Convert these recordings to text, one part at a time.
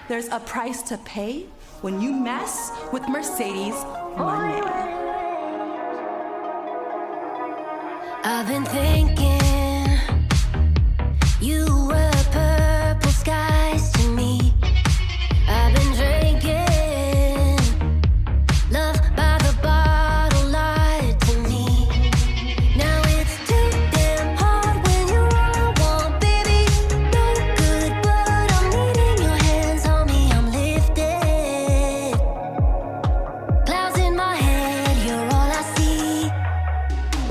there's a price to pay when you mess with Mercedes money. I've been thinking you were purple skies to me. I've been drinking love by the bottle, lied to me. Now it's too damn hard when you're all I want, baby. No good, but I'm needing your hands on me. I'm lifted. Clouds in my head, you're all I see.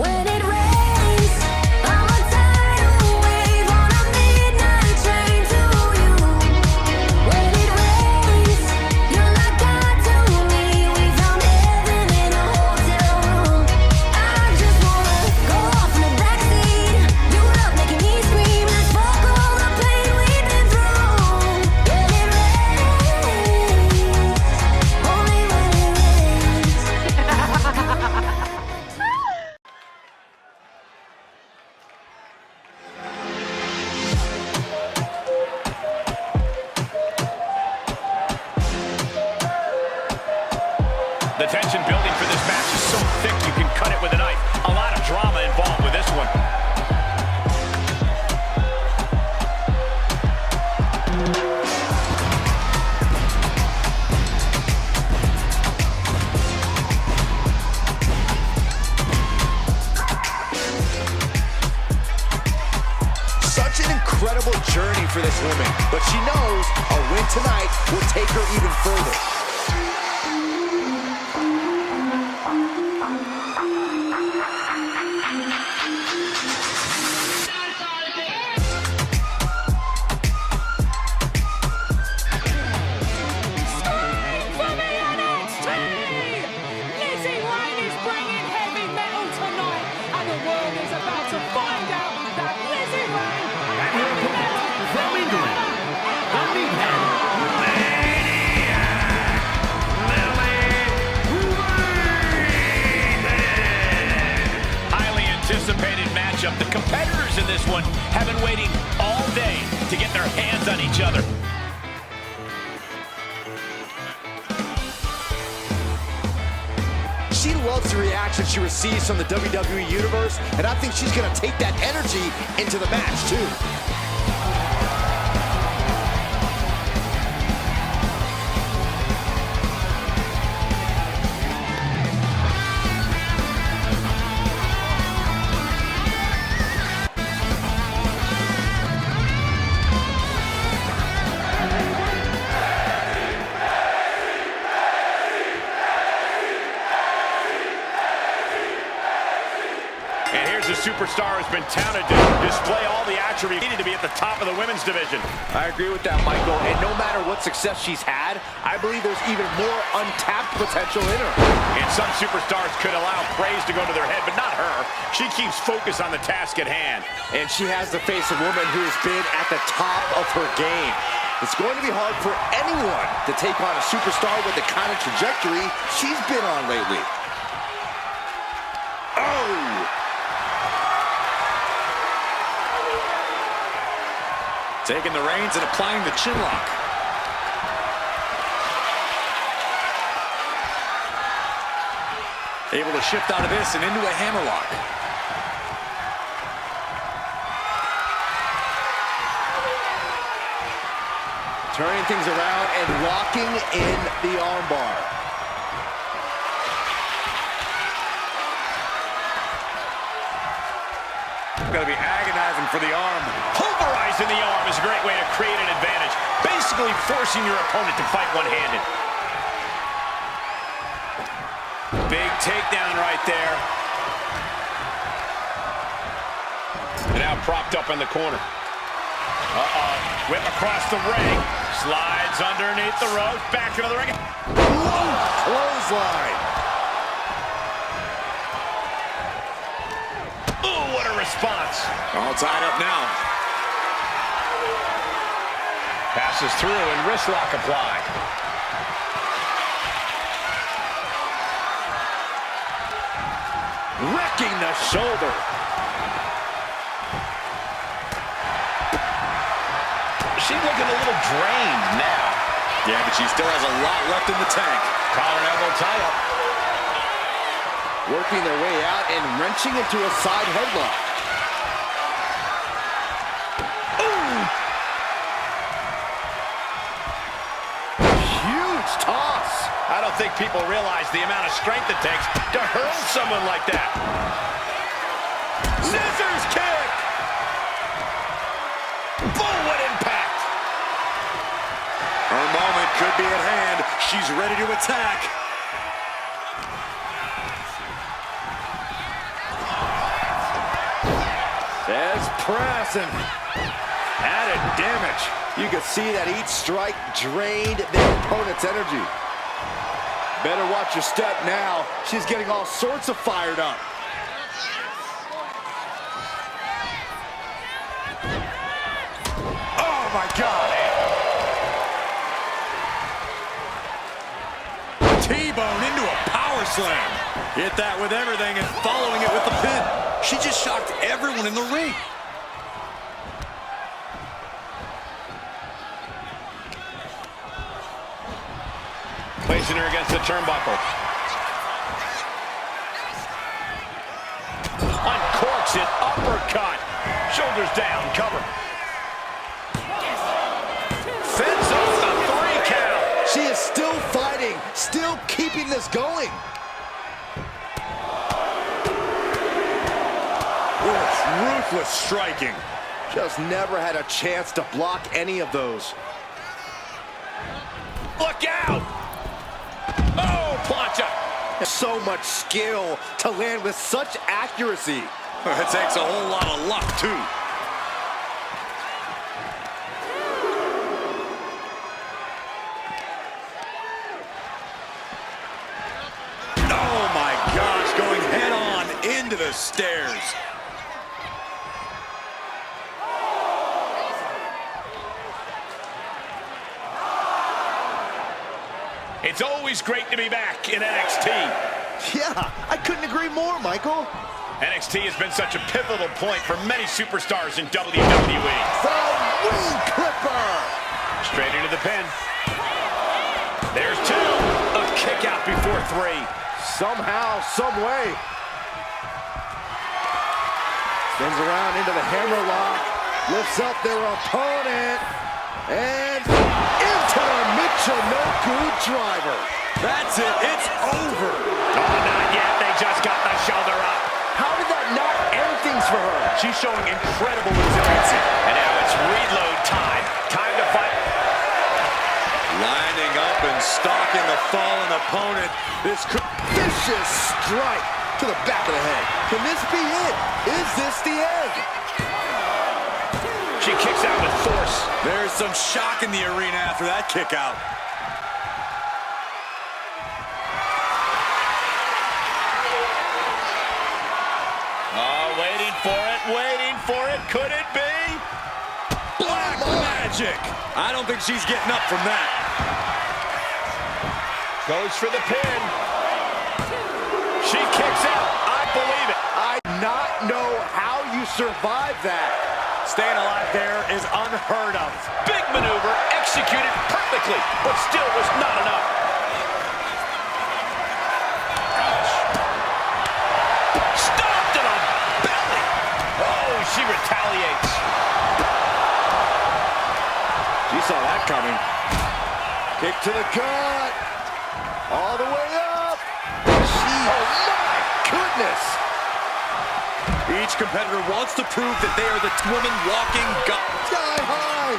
When it rains, I'm a tidal wave on a midnight train to you. When it rains, you're like God to me. We found heaven in a hotel room. I just wanna go off in the backseat. You love making me scream. Let's fuck all the pain we've been through. When it rains, only when it rains. The tension building for this match is so thick you can cut it with a knife. A lot of drama involved with this one. Such an incredible journey for this woman, but she knows a win tonight will take her even further. Lizzy is bringing heavy metal tonight, and the world is about to find out that Lizzy And her opponent from England, the meathead, Highly anticipated matchup. The competitors in this one have been waiting all day to get their hands on each other. She loves the reaction she receives from the WWE Universe, and I think she's going to take that energy into the match, too. And here's a superstar who's been touted to display all the attributes needed to be at the top of the women's division. I agree with that, Michael, and no matter what success she's had, I believe there's even more untapped potential in her. And some superstars could allow praise to go to their head, but not her. She keeps focus on the task at hand. And she has to face a woman who has been at the top of her game. It's going to be hard for anyone to take on a superstar with the kind of trajectory she's been on lately. Oh! taking the reins and applying the chin lock. Able to shift out of this and into a hammerlock. Turning things around and locking in the armbar. Got to be agonizing for the arm. Pulverizing the arm is a great way to create an advantage. Basically forcing your opponent to fight one-handed. Big takedown right there. And now propped up in the corner. Whip across the ring. Slides underneath the rope. Back into the ring. Whoa, clothesline. Ooh, what a response. All tied up now. Passes through and wrist lock applied. Wrecking the shoulder. She's looking a little drained now. Yeah, but she still has a lot left in the tank. Collar and elbow tie-up. Working their way out and wrenching into a side headlock. Huge toss. I don't think people realize the amount of strength it takes to hurl someone like that. Scissors kick! Boom, what impact! Her moment could be at hand. She's ready to attack. Says press and added damage. You can see that each strike drained their opponent's energy. Better watch your step now. She's getting all sorts of fired up. Oh my God. T-bone into a power slam. Hit that with everything and following it with the pin. She just shocked everyone in the ring. Placing her against the turnbuckle. Uncorks it, uppercut. Shoulders down, cover. Fends off the 3 count. She is still fighting, still keeping this going. Ruthless striking. Just never had a chance to block any of those. Look out! Oh, plancha. So much skill to land with such accuracy. It takes a whole lot of luck, too. Oh, my gosh, going head on into the stairs. It's always great to be back in NXT. Yeah, I couldn't agree more, Michael. NXT has been such a pivotal point for many superstars in WWE. The wing clipper. Straight into the pin. There's 2. A kick out before 3. Somehow, some way. Spins around into the hammerlock. Lifts up their opponent. And into the Michinoku driver. That's it. It's over. Oh, not yet. They just got the shoulder up. How did that not end things for her? She's showing incredible resiliency. And now it's reload time. Time to fight. Lining up and stalking the fallen opponent. This could... Vicious strike to the back of the head. Can this be it? Is this the end? She kicks out with force. There's some shock in the arena after that kick out. Oh, waiting for it, waiting for it. Could it be? Black magic. I don't think she's getting up from that. Goes for the pin. She kicks out. I believe it. I do not know how you survived that. Staying alive there is unheard of. Big maneuver, executed perfectly, but still was not enough. Ouch. Stomped to the belly. Oh, she retaliates. She saw that coming. Kick to the gut. All the way up. Oh, my goodness. Each competitor wants to prove that they are the woman walking gut. Sky high.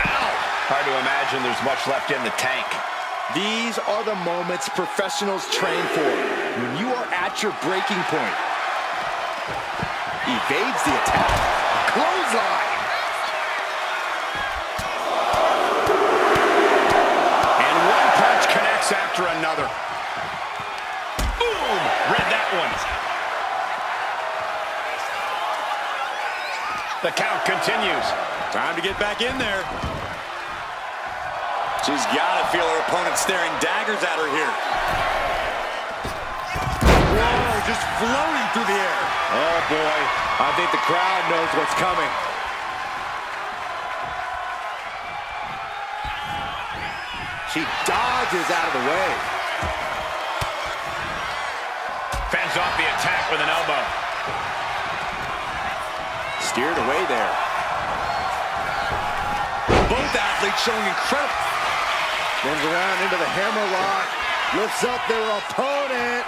Ow. Hard to imagine there's much left in the tank. These are the moments professionals train for. When you are at your breaking point. Evades the attack. Clothesline. And one punch connects after another. Boom! Read that one. The count continues. Time to get back in there. She's got to feel her opponent staring daggers at her here. Whoa, just floating through the air. Oh, boy. I think the crowd knows what's coming. She dodges out of the way. Fends off the attack with an elbow. Steered away there. Both athletes showing incredible. Spins around into the hammerlock. Lifts up their opponent.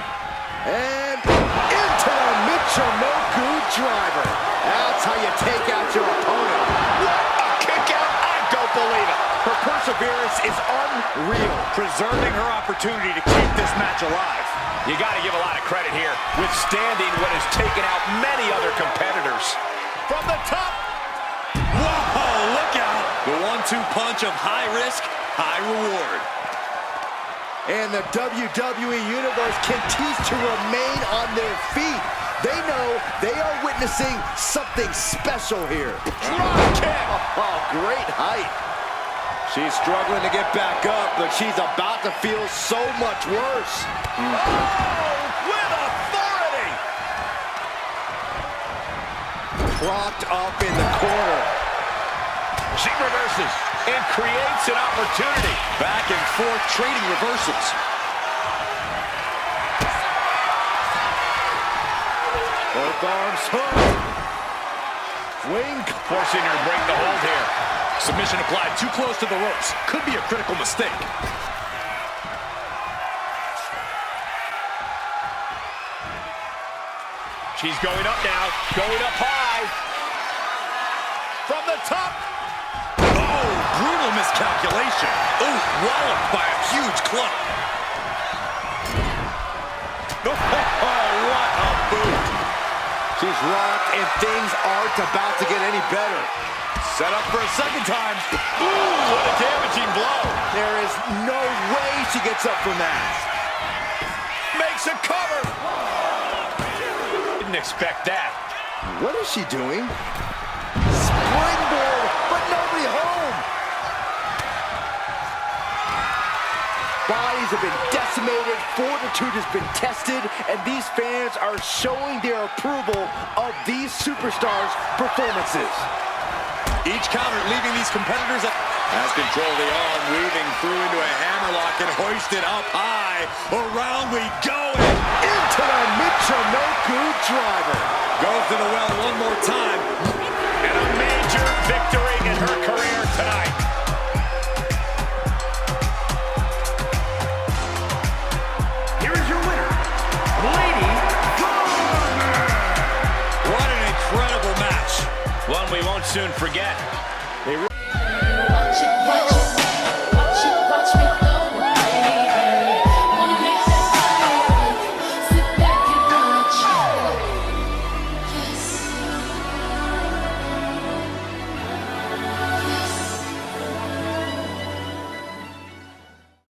And into the Michinoku driver. That's how you take out your opponent. What a kick out. I don't believe it. Her perseverance is unreal. Preserving her opportunity to keep this match alive. You got to give a lot of credit here, withstanding what has taken out many other competitors. From the top. Whoa, look out. The 1-2 punch of high risk, high reward. And the WWE Universe continues to remain on their feet. They know they are witnessing something special here. Drop kick. Oh, great height. She's struggling to get back up, but she's about to feel so much worse. Oh, with authority. Propped up in the corner. She reverses and creates an opportunity. Back and forth trading reversals. Both arms hooked. Wing. Forcing her to break the hold here. Submission applied too close to the ropes. Could be a critical mistake. She's going up now, going up high. From the top. Oh, brutal miscalculation. Ooh, walloped by a huge club. Oh, what a boot. She's rocked, and things aren't about to get any better. Set up for a second time. Ooh, what a damaging blow. There is no way she gets up from that. Makes a cover. Didn't expect that. What is she doing? Springboard, but nobody home. Bodies have been decimated, fortitude has been tested, and these fans are showing their approval of these superstars' performances. Each counter leaving these competitors has control of the arm, weaving through into a hammerlock and hoisted up high. Around we go and Into the Michinoku driver. goes to the well one more time. And a major victory in her career tonight. Here is your winner, Lady Flammer. What an incredible match. One we won't soon forget.